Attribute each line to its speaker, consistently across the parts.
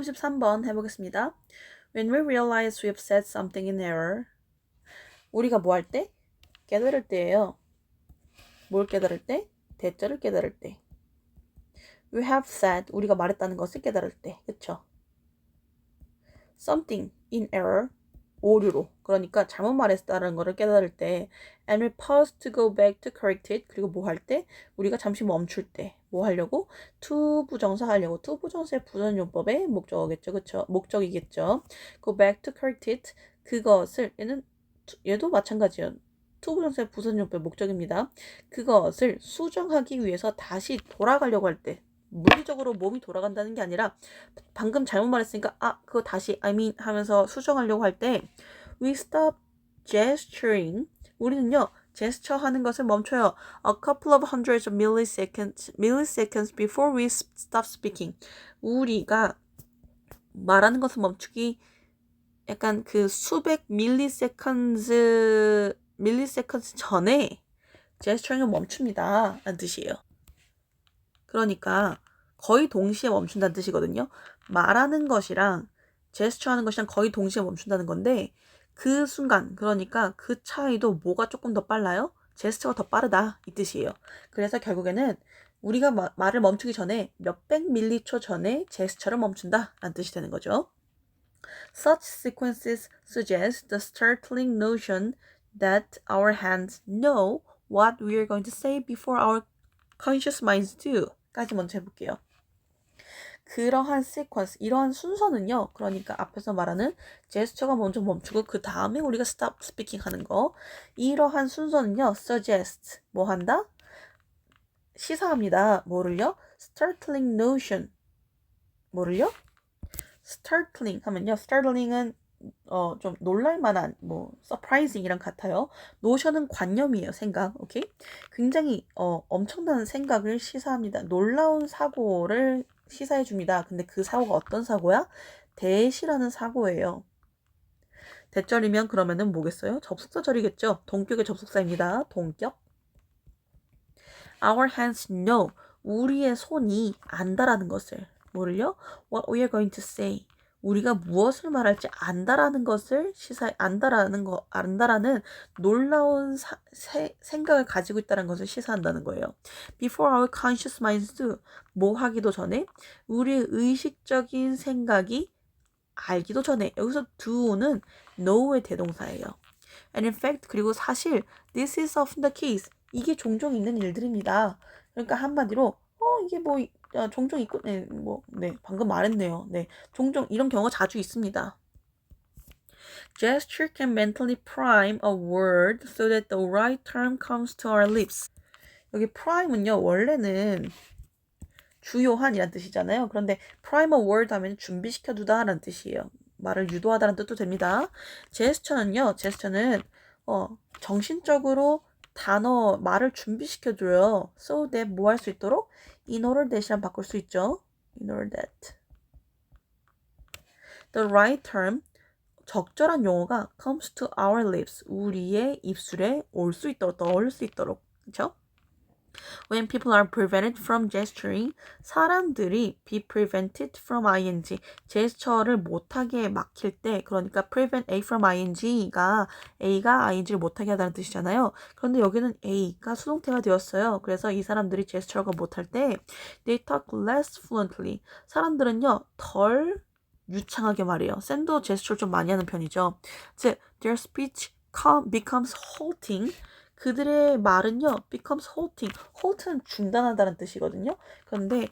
Speaker 1: 33번 해보겠습니다. When we realize we have said something in error. 우리가 뭐 할 때? 깨달을 때예요. 뭘 깨달을 때? 대절을 깨달을 때. We have said, 우리가 말했다는 것을 깨달을 때. 그쵸? Something in error. 오류로. 그러니까 잘못 말했다는 것을 깨달을 때. And we pause to go back to correct it. 그리고 뭐 할 때? 우리가 잠시 멈출 때. 뭐 하려고? to 부정사 하려고. to 부정사의 부전용법의 목적어겠죠. 그쵸? 목적이겠죠. Go back to correct it. 그것을, 얘도 마찬가지예요. to 부정사의 부전용법의 목적입니다. 그것을 수정하기 위해서 다시 돌아가려고 할 때. 물리적으로 몸이 돌아간다는 게 아니라 방금 잘못 말했으니까 그거 다시 I mean 하면서 수정하려고 할 때 we stop gesturing. 우리는요 제스처 하는 것을 멈춰요. A couple of hundreds of milliseconds before we stop speaking. 우리가 말하는 것을 멈추기 약간 그 수백 milliseconds 전에 제스처를 멈춥니다 라는 뜻이에요. 그러니까 거의 동시에 멈춘다는 뜻이거든요. 말하는 것이랑 제스처 하는 것이랑 거의 동시에 멈춘다는 건데 그 순간, 그러니까 그 차이도 뭐가 조금 더 빨라요? 제스처가 더 빠르다 이 뜻이에요. 그래서 결국에는 우리가 말을 멈추기 전에 몇백 밀리초 전에 제스처를 멈춘다 라는 뜻이 되는 거죠. Such sequences suggest the startling notion that our hands know what we are going to say before our conscious minds do. 까지 먼저 해볼게요. 그러한 시퀀스, 이러한 순서는요. 그러니까 앞에서 말하는 제스처가 먼저 멈추고 그 다음에 우리가 stop speaking 하는 거. 이러한 순서는요. suggest, 뭐 한다? 시사합니다. 뭐를요? startling notion. 뭐를요? startling 하면요. startling은 좀 놀랄만한 surprising이랑 같아요. 노션은 관념이에요. 생각. 오케이? 굉장히 엄청난 생각을 시사합니다. 놀라운 사고를 시사해 줍니다. 근데 그 사고가 어떤 사고야? 대시라는 사고예요. 대절이면 그러면은 뭐겠어요? 접속사절이겠죠. 동격의 접속사입니다. 동격. Our hands know. 우리의 손이 안다라는 것을. 뭐를요? What we are going to say. 우리가 무엇을 말할지 안다라는 것을 안다라는 놀라운 생각을 가지고 있다는 것을 시사한다는 거예요. Before our conscious minds do. 뭐 하기도 전에 우리의 의식적인 생각이 알기도 전에. 여기서 do는 know의 대동사예요. And in fact, 그리고 사실 this is often the case. 이게 종종 있는 일들입니다. 그러니까 한마디로 이게 종종 있고 방금 말했네요. 종종 이런 경우가 자주 있습니다. Gesture can mentally prime a word so that the right term comes to our lips. 여기 prime은요 원래는 주요한이란 뜻이잖아요. 그런데 prime a word 하면 준비시켜두다라는 뜻이에요. 말을 유도하다라는 뜻도 됩니다. 제스처는 정신적으로 말을 준비시켜줘요. So that 뭐 할 수 있도록? In order that이랑 바꿀 수 있죠. In order that. The right term, 적절한 용어가 comes to our lips, 우리의 입술에 올 수 있도록, 떠올 수 있도록. 그렇죠? When people are prevented from gesturing, 사람들이 be prevented from ing, 제스처를 못하게 막힐 때, 그러니까 prevent A from ing가 A가 ing를 못하게 하다는 뜻이잖아요. 그런데 여기는 A가 수동태가 되었어요. 그래서 이 사람들이 제스처가 못할 때 they talk less fluently. 사람들은요, 덜 유창하게 말해요. 샌도 제스처를 좀 많이 하는 편이죠. 즉, their speech becomes halting. 그들의 말은요, becomes halting. halt는 중단하다는 뜻이거든요. 그런데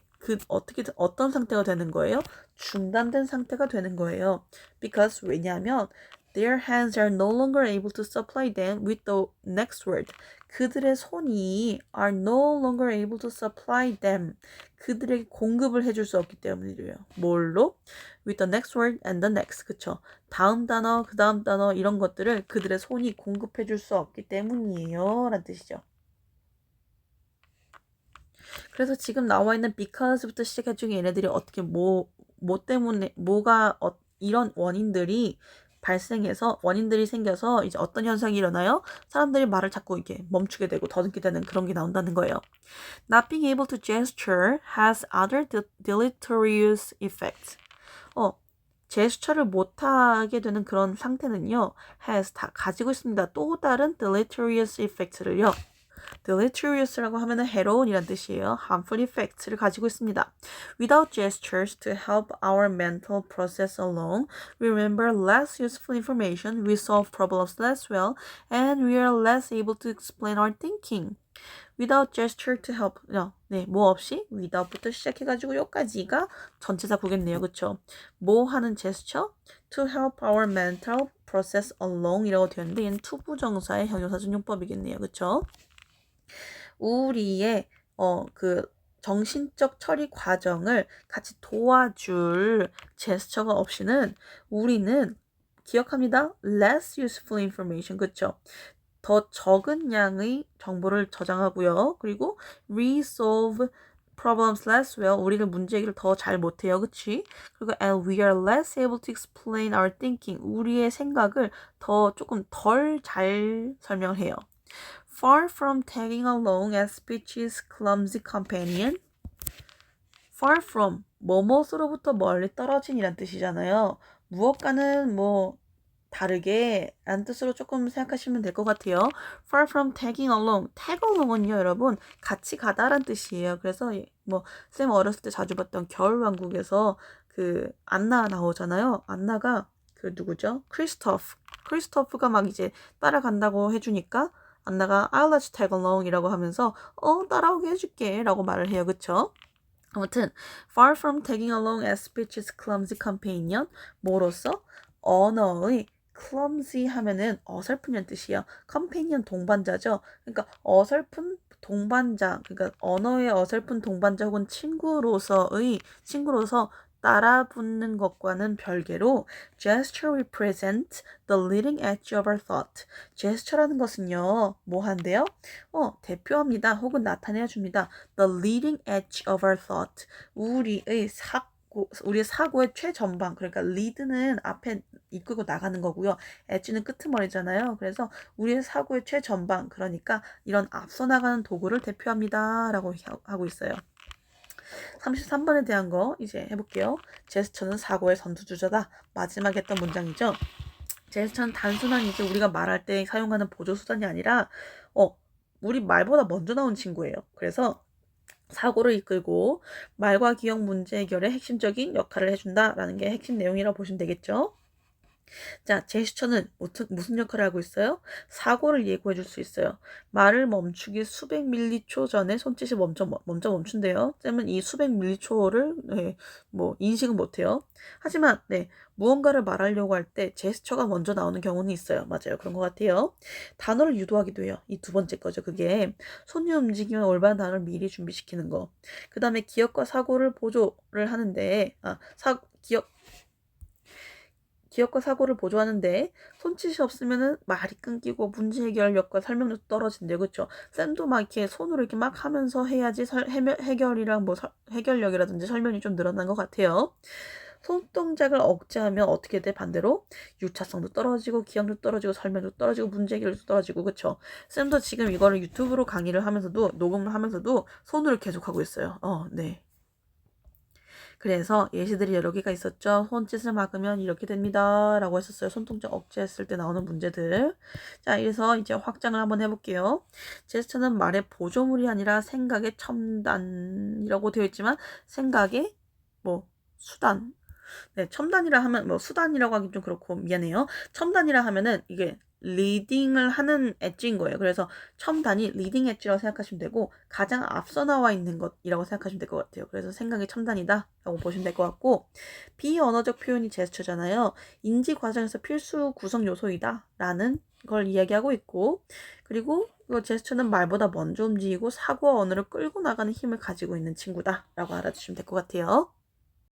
Speaker 1: 어떤 상태가 되는 거예요? 중단된 상태가 되는 거예요. Because 왜냐하면 their hands are no longer able to supply them with the next word. 그들의 손이 are no longer able to supply them. 그들에게 공급을 해줄 수 없기 때문이래요. 뭘로? With the next word and the next. 그쵸? 다음 단어, 그 다음 단어 이런 것들을 그들의 손이 공급해줄 수 없기 때문이에요. 라는 뜻이죠. 그래서 지금 나와 있는 because부터 시작해준 얘네들이 어떻게 때문에 이런 원인들이 생겨서 이제 어떤 현상이 일어나요? 사람들이 말을 자꾸 이렇게 멈추게 되고 더듬게 되는 그런 게 나온다는 거예요. Not being able to gesture has other deleterious effects. 제스처를 못하게 되는 그런 상태는요, has 다 가지고 있습니다. 또 다른 deleterious effect를요. deliterious라고 하면은 해로운이란 뜻이에요. harmful effects를 가지고 있습니다. Without gestures to help our mental process alone, we remember less useful information, we solve problems less well, and we are less able to explain our thinking. Without gesture to help. 네, 뭐 없이 without부터 시작해가지고 여기까지가 전체사 구겠네요. 그쵸? 뭐 하는 제스처? To help our mental process along 이라고 되었는데 얘는 투부정사의 형용사준용법이겠네요. 그쵸? 우리의 그 정신적 처리 과정을 같이 도와줄 제스처가 없이는 우리는 기억합니다. less useful information. 그쵸? 더 적은 양의 정보를 저장하고요. 그리고 resolve problems less well. 우리는 문제 해결을 더 잘 못해요. 그치? 그리고 and we are less able to explain our thinking. 우리의 생각을 더 조금 덜 잘 설명을 해요. Far from tagging along as speech's clumsy companion. Far from 뭐뭐로부터 멀리 떨어진이란 뜻이잖아요. 무엇과는 다르게 라는 뜻으로 조금 생각하시면 될 것 같아요. Far from tagging along. tag along은요, 여러분, 같이 가다란 뜻이에요. 그래서 쌤 어렸을 때 자주 봤던 겨울왕국에서 그 안나 나오잖아요. 안나가 그 누구죠? 크리스토프가 막 이제 따라간다고 해주니까 안나가 I'll let you tag along 이라고 하면서 따라오게 해줄게 라고 말을 해요. 그쵸? 아무튼 far from tagging along as speech's clumsy companion 뭐로서? 언어의 clumsy 하면은 어설픈이란 뜻이에요. companion 동반자죠. 그러니까 어설픈 동반자, 그러니까 언어의 어설픈 동반자 혹은 친구로서 따라붙는 것과는 별개로 gesture represent the leading edge of our thought. gesture라는 것은요, 뭐 한대요? 대표합니다. 혹은 나타내어 줍니다. the leading edge of our thought. 우리의 사고의 최전방. 그러니까 lead는 앞에 이끌고 나가는 거고요. edge는 끄트머리잖아요. 그래서 우리의 사고의 최전방. 그러니까 이런 앞서 나가는 도구를 대표합니다. 라고 하고 있어요. 33번에 대한 거 이제 해볼게요. 제스처는 사고의 선두주자다. 마지막에 했던 문장이죠. 제스처는 단순한 이제 우리가 말할 때 사용하는 보조수단이 아니라 우리 말보다 먼저 나온 친구예요. 그래서 사고를 이끌고 말과 기억 문제 해결에 핵심적인 역할을 해준다라는 게 핵심 내용이라고 보시면 되겠죠. 자, 제스처는 무슨 역할을 하고 있어요? 사고를 예고해 줄 수 있어요. 말을 멈추기 수백 밀리초 전에 손짓이 먼저 멈춘대요. 쌤은 이 수백 밀리초를 인식은 못해요. 하지만 무언가를 말하려고 할 때 제스처가 먼저 나오는 경우는 있어요. 맞아요. 그런 것 같아요. 단어를 유도하기도 해요. 이 두 번째 거죠. 그게 손이 움직이면 올바른 단어를 미리 준비시키는 거. 그 다음에 기억과 사고를 보조를 하는데 기억과 사고를 보조하는데 손짓이 없으면은 말이 끊기고 문제 해결력과 설명력도 떨어진대요. 그렇죠? 쌤도 막 이렇게 손으로 이렇게 막 하면서 해야지 해결이랑 해결력이라든지 설명이 좀 늘어난 것 같아요. 손동작을 억제하면 어떻게 돼? 반대로 유차성도 떨어지고 기억도 떨어지고 설명도 떨어지고 문제 해결도 떨어지고 그쵸? 쌤도 지금 이거를 유튜브로 강의를 하면서도 녹음을 하면서도 손으로 계속 하고 있어요. 네. 그래서 예시들이 여러 개가 있었죠. 손짓을 막으면 이렇게 됩니다. 라고 했었어요. 손동작 억제했을 때 나오는 문제들. 자, 그래서 이제 확장을 한번 해볼게요. 제스처는 말의 보조물이 아니라 생각의 첨단이라고 되어 있지만 생각의 수단. 첨단이라 하면 수단이라고 하긴 좀 그렇고 미안해요. 첨단이라 하면은 이게 리딩을 하는 엣지인 거예요. 그래서 첨단이 리딩 엣지라고 생각하시면 되고 가장 앞서 나와 있는 것이라고 생각하시면 될 것 같아요. 그래서 생각이 첨단이다 라고 보시면 될 것 같고 비언어적 표현이 제스처잖아요. 인지 과정에서 필수 구성 요소이다 라는 걸 이야기하고 있고 그리고 이거 제스처는 말보다 먼저 움직이고 사고와 언어를 끌고 나가는 힘을 가지고 있는 친구다 라고 알아주시면 될 것 같아요.